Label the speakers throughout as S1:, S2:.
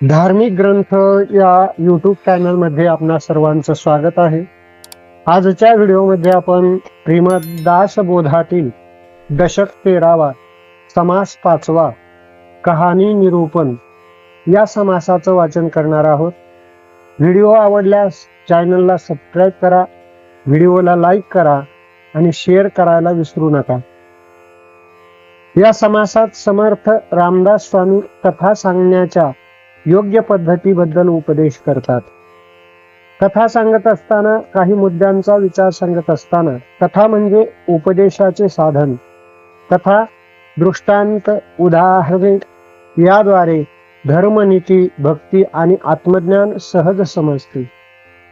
S1: धार्मिक ग्रंथ या यूट्यूब चॅनलमध्ये आपणा सर्वांचं स्वागत आहे. आजच्या व्हिडिओमध्ये आपण श्रीमद दासबोधातील दशक 13वा समास 5वा कहाणी निरूपण या समासाचं वाचन करणार आहोत. व्हिडिओ आवडल्यास चॅनलला सबस्क्राईब करा, व्हिडिओला लाईक करा आणि शेअर करायला विसरू नका. या समासात समर्थ रामदास स्वामी कथा सांगण्याच्या योग्य पद्धतीबद्दल उपदेश करतात. कथा सांगत असताना काही मुद्द्यांचा विचार सांगत असताना कथा म्हणजे उपदेशाचे साधन. कथा, दृष्टांत, उदाहरणे याद्वारे धर्मनीती, भक्ती आणि आत्मज्ञान सहज समजते.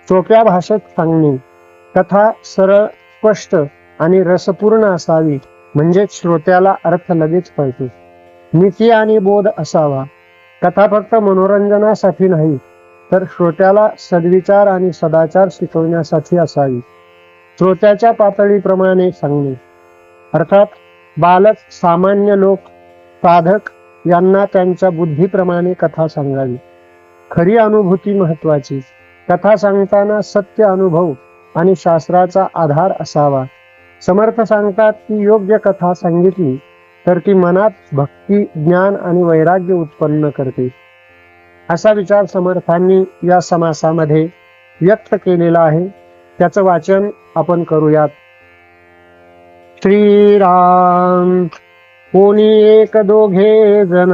S1: सोप्या भाषेत सांगणे. कथा सरळ, स्पष्ट आणि रसपूर्ण असावी, म्हणजे श्रोत्याला अर्थ लगेच कळतो. नीती आणि बोध असावा. कथा फक्त मनोरंजनासाठी नाही, तर श्रोत्याला सद्विचार आणि सदाचार शिकवण्यासाठी असावी. श्रोत्याच्या पातळीप्रमाणे सांगणे, अर्थात बालक, सामान्य लोक, साधक यांना त्यांच्या बुद्धीप्रमाणे कथा सांगावी. खरी अनुभूती महत्वाची. कथा सांगताना सत्य अनुभव आणि शास्त्राचा आधार असावा. समर्थ सांगतात की योग्य कथा सांगितली तर ती मनात भक्ती, ज्ञान आणि वैराग्य उत्पन्न करते. असा विचार समर्थांनी या समासामध्ये व्यक्त केलेला आहे. त्याचं वाचन आपण करूयात. श्रीराम. कोणी एक दोघे जण,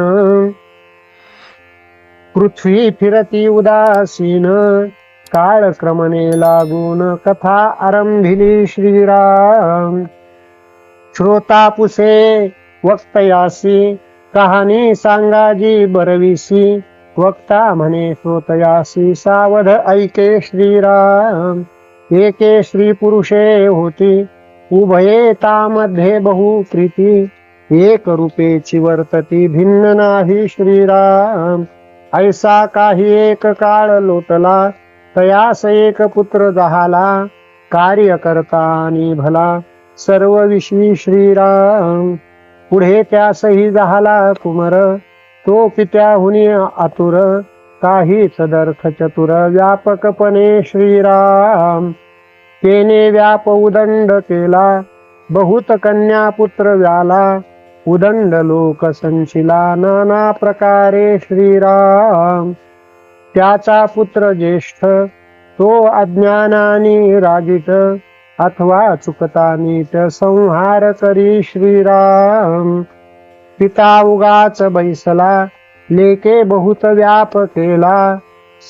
S1: पृथ्वी फिरती उदासीन, काळक्रमणे लागून कथा आरंभिली श्रीराम. श्रोता पुसे वक्तयासी, कहाणी सांगाजी बरविसी, वक्ता म्हणे श्रोतयासी, सावध ऐके श्रीराम. एके श्री पुरुषे होती, उभये तामध्ये बहु प्रीती, एक रूपेची वर्तती, भिन्न नाही श्रीराम. ऐसा काही एक काळ लोटला, तयास एक पुत्र झाला, कार्य करता आणि भला, सर्व विश्वी श्रीराम. पुढे त्यासही झाला कुमर, तो पित्याहुनी आतुर, काही सदर्थ चतुर, व्यापकपणे श्रीराम. तेने व्याप उदंड केला, बहुत कन्या पुत्र व्याला, उदंड लोक संचिला, नाना प्रकारे श्रीराम. त्याचा पुत्र ज्येष्ठ, तो अज्ञानानी रागित, अथवा चुकता नीट, संहार करी श्रीराम. पिता उगाच बैसला, लेके बहुत व्याप केला,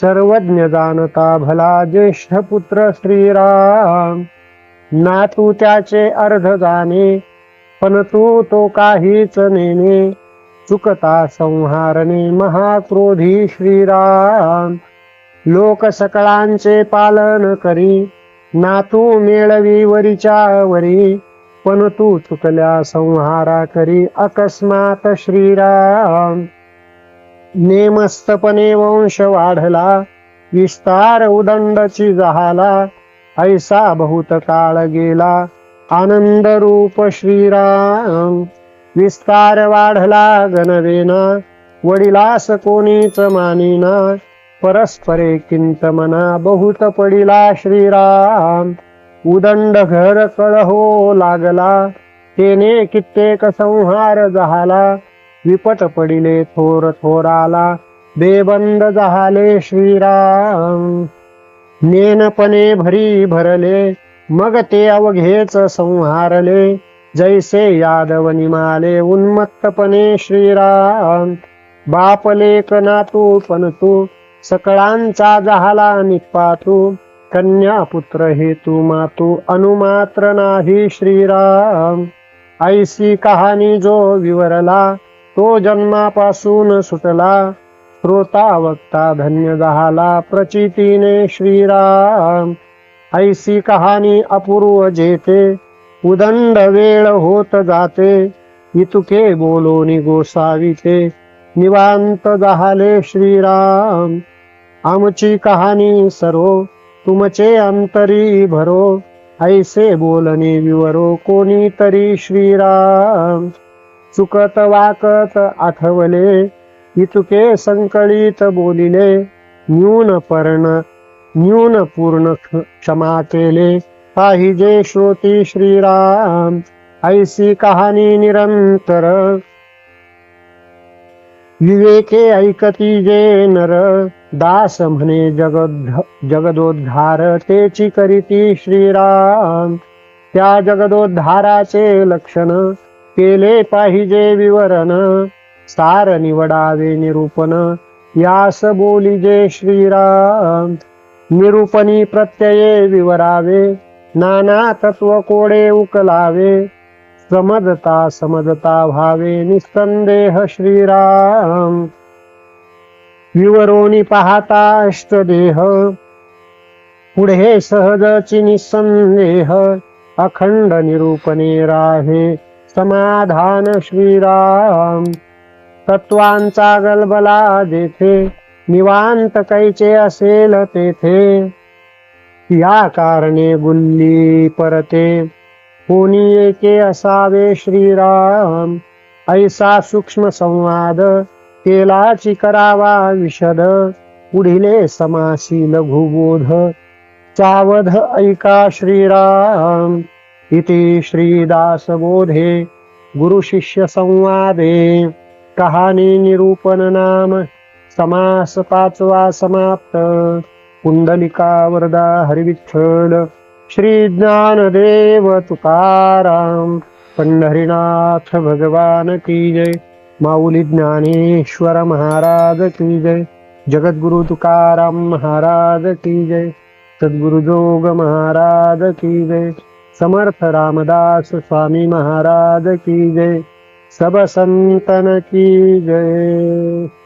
S1: सर्वज्ञ जाणता भला, ज्येष्ठ पुत्र श्रीराम. नातू त्याचे अर्ध जाणे, पण तू तो काहीच नेणे, चुकता संहारणे, महाक्रोधी श्रीराम. लोक सकळांचे पालन करी, नातू मेळवी वरीच्या वरी, पण तू चुकल्या संहारा करी, अकस्मात श्रीराम. नेमस्तपणे वंश वाढला, विस्तार उदंडची झाला, ऐसा बहुत काळ गेला, आनंद रूप श्रीराम. विस्तार वाढला गणवेना, वडिलास कोणीच मानिना, परस्परे किंत मना, बहुत पडिला श्रीराम. उदंड घर कळहो लागला, तेने कित्येक संहार झाला, विपट पडिले थोर थोराला, बेबंद झाले श्रीराम. नेनपणे भरी भरले, मग ते अवघेच संहारले, जैसे यादव निमाले, उन्मत्तपणे श्रीराम. बाप लेक नातू पण तू, सकळांचा झाला निपातू, कन्या पुत्र हेतू मातू, अनुमात्र नाही श्रीराम. ऐसी कहाणी जो विवरला, तो जन्मापासून सुटला, श्रोता वक्ता धन्य झाला, प्रचितीने श्रीराम. ऐसी कहाणी अपूर्व जेते, उदंड वेळ होत जाते, इतुके बोलोनी गोसाविते, निवांत झाले श्रीराम. आमची कहाणी सरो, तुमचे अंतरी भरो, ऐसे बोलणे विवरो, कोणीतरी श्रीराम. चुकत वाकत आठवले, इतुके संकळीत बोलिले, न्यून पूर्ण क्षमा केले, पाहिजे श्रोती श्रीराम, ऐसी कहाणी निरंतर, विवेके ऐकती जे नर, दास म्हणे जगदोद्धार, तेची करीती श्रीराम, त्या जगदोद्धाराचे लक्षण, केले पाहिजे विवरण, सार निवडावे निरूपण, यास बोलिजे श्रीराम, निरूपणी प्रत्यये विवरावे, नाना तत्व कोडे उकलावे, समजता भावे निसंदेह श्रीराम, विवरोनी पाहता अष्टदेह, पुढे सहजची निसंदेह, अखंड निरूपणे राहे समाधान श्रीराम, तत्वांचा गलबला जेथे, निवांत कैचे असेल तेथे, या कारणे गुल्ली परते, कोणी एके असावे श्रीराम, ऐसा सूक्ष्म संवाद, केलाची करावा विशद, पुढिले समासी लघुबोध, चावध ऐका श्रीराम, इति श्रीदासबोधे गुरुशिष्य संवादे, कहाणी निरूपण नाम समास 5वा समाप्त. कुंडलिका वरदा हरिविठ्ठल, श्री ज्ञानदेव तुकाराम, पंढरीनाथ भगवान की जय. माऊली ज्ञानेश्वर महाराज की जय. जगद्गुरु तुकाराम महाराज की जय. सद्गुरु जोग महाराज की जय. समर्थ रामदास स्वामी महाराज की जय. सब संतन की जय.